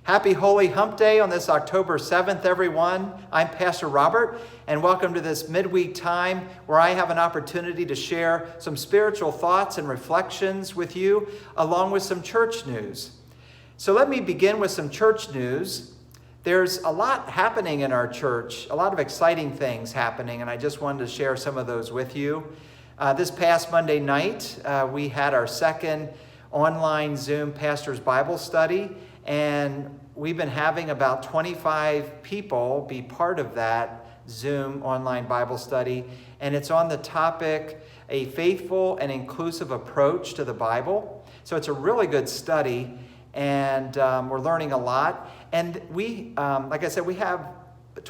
Happy Holy Hump Day on this October 7th, everyone. I'm Pastor Robert, and welcome to this midweek time where I have an opportunity to share some spiritual thoughts and reflections with you, along with some church news. So let me begin with some church news. There's a lot happening in our church, a lot of exciting things happening, and I just wanted to share some of those with you. This past Monday night, we had our second online Zoom Pastor's Bible study, and we've been having about 25 people be part of that Zoom online Bible study, and it's on the topic, A Faithful and Inclusive Approach to the Bible. So it's a really good study, and we're learning a lot. And we, like I said, we have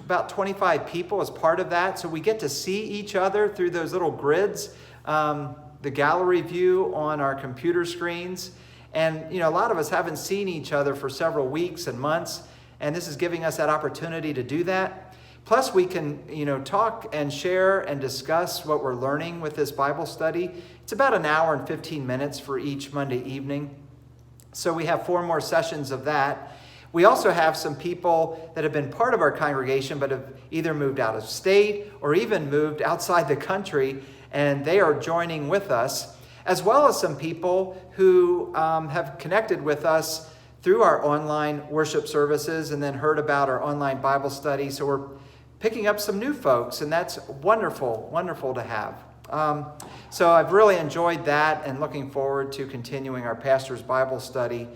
about 25 people as part of that, so we get to see each other through those little grids, the gallery view on our computer screens. And, a lot of us haven't seen each other for several weeks and months, and this is giving us that opportunity to do that. Plus, we can, talk and share and discuss what we're learning with this Bible study. It's about an hour and 15 minutes for each Monday evening. So we have 4 more sessions of that. We also have some people that have been part of our congregation but have either moved out of state or even moved outside the country, and they are joining with us, as well as some people who have connected with us through our online worship services and then heard about our online Bible study. So we're picking up some new folks, and that's wonderful, wonderful to have. So I've really enjoyed that and looking forward to continuing our pastor's Bible study.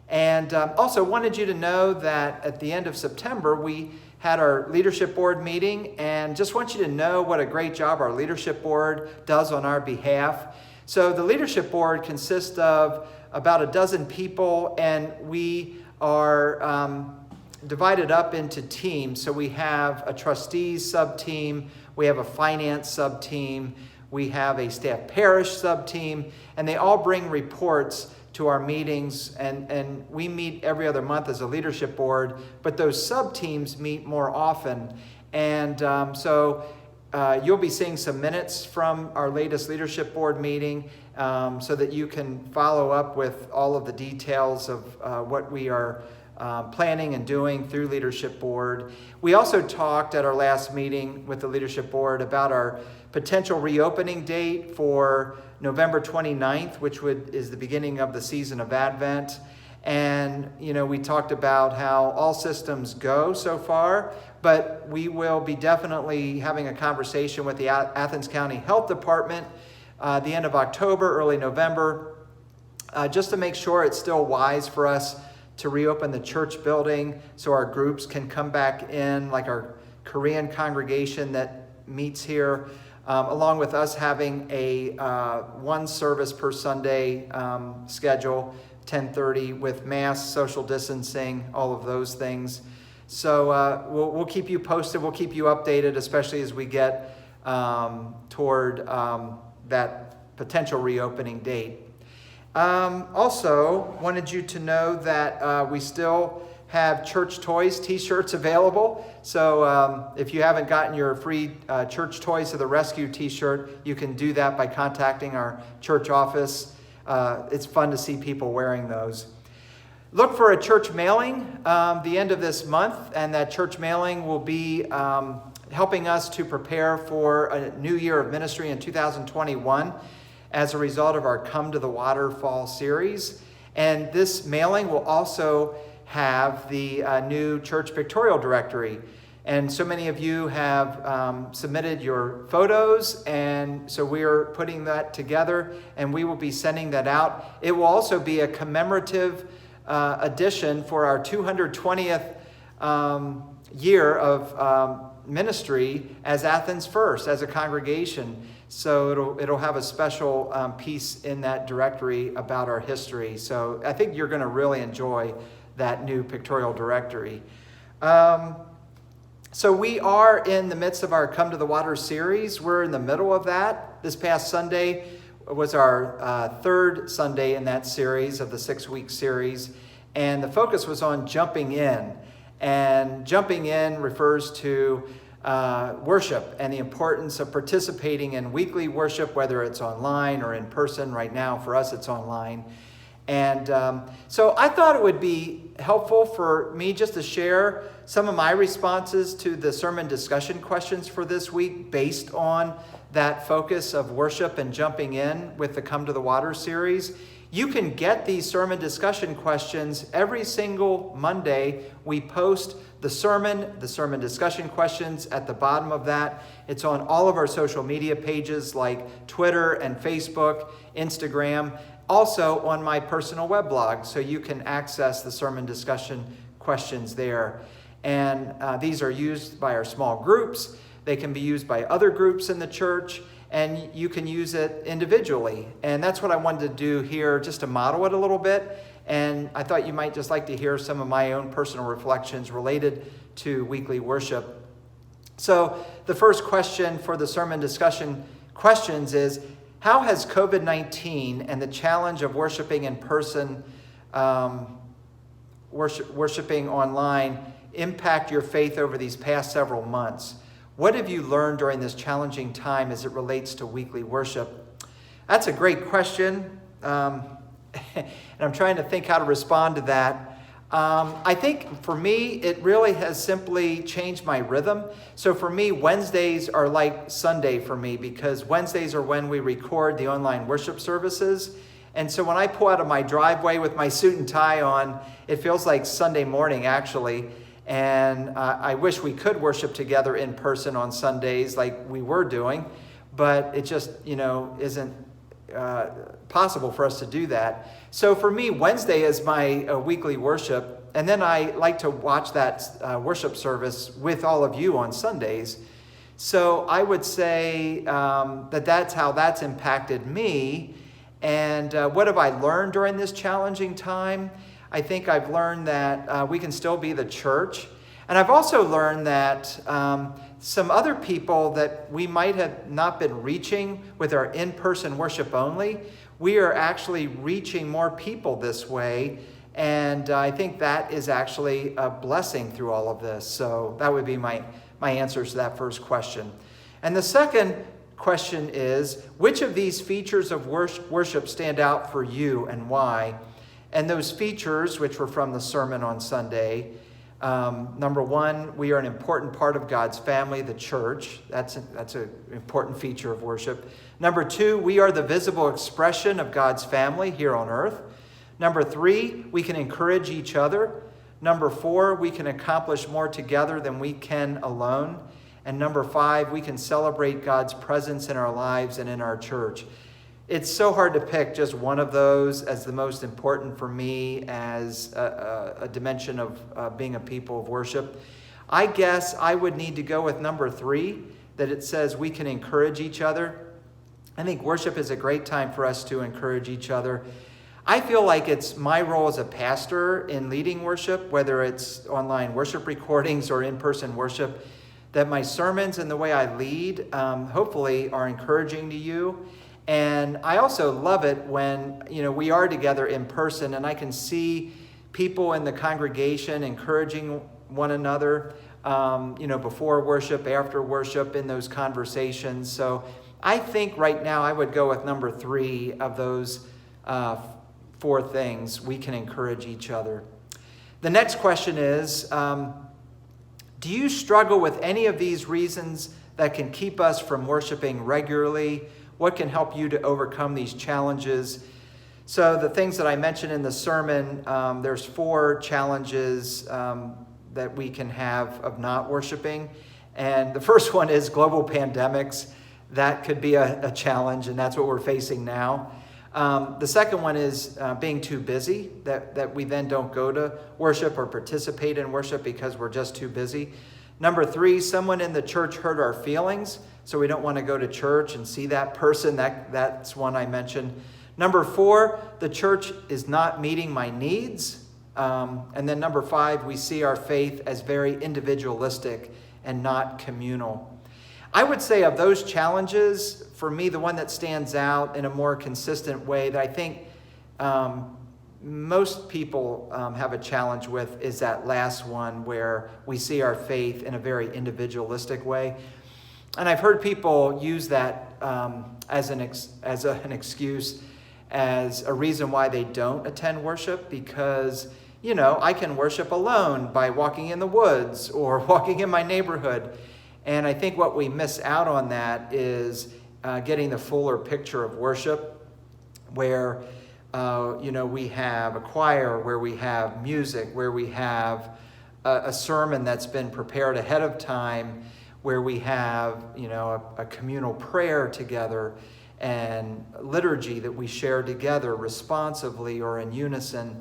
And also wanted you to know that at the end of September, we had our leadership board meeting, and just want you to know what a great job our leadership board does on our behalf. So the leadership board consists of about a dozen people, and we are divided up into teams. So we have a trustees sub-team, we have a finance sub-team, we have a staff parish sub-team, and they all bring reports to our meetings, and we meet every other month as a leadership board, but those sub-teams meet more often. And so you'll be seeing some minutes from our latest leadership board meeting so that you can follow up with all of the details of what we are planning and doing through leadership board. We also talked at our last meeting with the leadership board about our potential reopening date for November 29th, which is the beginning of the season of Advent. And, we talked about how all systems go so far, but we will be definitely having a conversation with the Athens County Health Department the end of October, early November, just to make sure it's still wise for us to reopen the church building so our groups can come back in, like our Korean congregation that meets here, along with us having a one service per Sunday schedule, 10:30 with mass, social distancing, all of those things. So we'll keep you posted. We'll keep you updated, especially as we get toward that potential reopening date. Also, wanted you to know that we still have church toys t-shirts available. So if you haven't gotten your free Church Toys of the Rescue t-shirt, you can do that by contacting our church office. It's fun to see people wearing those. Look for a church mailing the end of this month, and that church mailing will be helping us to prepare for a new year of ministry in 2021 as a result of our Come to the Water Fall series. And this mailing will also have the new church pictorial directory. And so many of you have submitted your photos, and so we are putting that together, and we will be sending that out. It will also be a commemorative edition for our 220th year of ministry as Athens First, as a congregation. So it'll have a special piece in that directory about our history. So I think you're going to really enjoy that new pictorial directory. So we are in the midst of our Come to the Water series. We're in the middle of that. This past Sunday was our third Sunday in that series of the 6-week series. And the focus was on jumping in. And jumping in refers to worship and the importance of participating in weekly worship, whether it's online or in person. Right now, for us, it's online. And so I thought it would be helpful for me just to share some of my responses to the sermon discussion questions for this week based on that focus of worship and jumping in with the Come to the Water series. You can get these sermon discussion questions every single Monday. We post the sermon discussion questions at the bottom of that. It's on all of our social media pages like Twitter and Facebook, Instagram, also on my personal weblog, so you can access the sermon discussion questions there. And these are used by our small groups. They can be used by other groups in the church, and you can use it individually. And that's what I wanted to do here, just to model it a little bit. And I thought you might just like to hear some of my own personal reflections related to weekly worship. So the first question for the sermon discussion questions is, how has COVID-19 and the challenge of worshiping in person, worshiping online, impact your faith over these past several months? What have you learned during this challenging time as it relates to weekly worship? That's a great question, and I'm trying to think how to respond to that. I think for me, it really has simply changed my rhythm. So for me, Wednesdays are like Sunday for me, because Wednesdays are when we record the online worship services. And so when I pull out of my driveway with my suit and tie on, it feels like Sunday morning, actually. And I wish we could worship together in person on Sundays like we were doing, but it just, isn't possible for us to do that. So for me, Wednesday is my weekly worship, and then I like to watch that worship service with all of you on Sundays. So I would say that's how that's impacted me. And what have I learned during this challenging time? I think I've learned that we can still be the church. And I've also learned that some other people that we might have not been reaching with our in-person worship only, we are actually reaching more people this way. And I think that is actually a blessing through all of this. So that would be my answers to that first question. And the second question is, which of these features of worship stand out for you and why? And those features, which were from the sermon on Sunday, number one, we are an important part of God's family, the church. That's an important feature of worship. Number two, we are the visible expression of God's family here on earth. Number three, we can encourage each other. Number four, we can accomplish more together than we can alone. And number five, we can celebrate God's presence in our lives and in our church. It's so hard to pick just one of those as the most important for me as a dimension of being a people of worship. I guess I would need to go with number three, that it says we can encourage each other. I think worship is a great time for us to encourage each other. I feel like it's my role as a pastor in leading worship, whether it's online worship recordings or in-person worship, that my sermons and the way I lead hopefully are encouraging to you. And I also love it when, we are together in person and I can see people in the congregation encouraging one another, before worship, after worship, in those conversations. So I think right now I would go with number three of those four things. We can encourage each other. The next question is, do you struggle with any of these reasons that can keep us from worshiping regularly? What can help you to overcome these challenges? So the things that I mentioned in the sermon, there's four challenges that we can have of not worshiping. And the first one is global pandemics. That could be a challenge, and that's what we're facing now. The second one is being too busy, that we then don't go to worship or participate in worship because we're just too busy. Number three, someone in the church hurt our feelings, so we don't want to go to church and see that person. That's one I mentioned. Number four, the church is not meeting my needs. And then number five, we see our faith as very individualistic and not communal. I would say of those challenges, for me, the one that stands out in a more consistent way that I think most people have a challenge with is that last one, where we see our faith in a very individualistic way. And I've heard people use that as an excuse. as a reason why they don't attend worship, because, I can worship alone by walking in the woods or walking in my neighborhood. And I think what we miss out on that is getting the fuller picture of worship, where, we have a choir, where we have music, where we have a sermon that's been prepared ahead of time, where we have, a communal prayer together and liturgy that we share together responsively or in unison.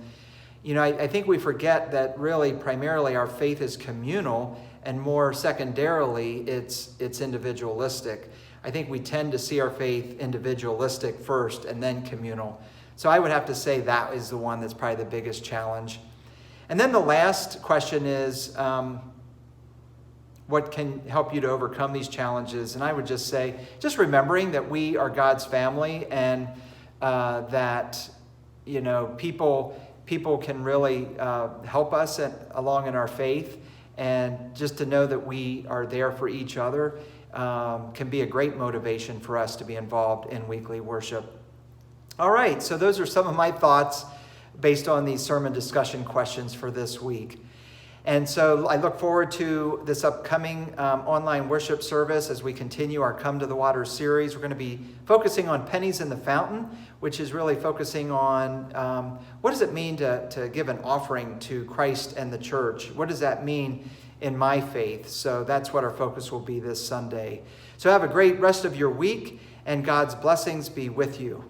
I think we forget that really primarily our faith is communal, and more secondarily, it's individualistic. I think we tend to see our faith individualistic first and then communal. So I would have to say that is the one that's probably the biggest challenge. And then the last question is, what can help you to overcome these challenges? And I would just say, just remembering that we are God's family, and that, people can really help us along in our faith. And just to know that we are there for each other can be a great motivation for us to be involved in weekly worship. All right, so those are some of my thoughts based on these sermon discussion questions for this week. And so I look forward to this upcoming online worship service as we continue our Come to the Water series. We're going to be focusing on pennies in the fountain, which is really focusing on what does it mean to give an offering to Christ and the church? What does that mean in my faith? So that's what our focus will be this Sunday. So have a great rest of your week, and God's blessings be with you.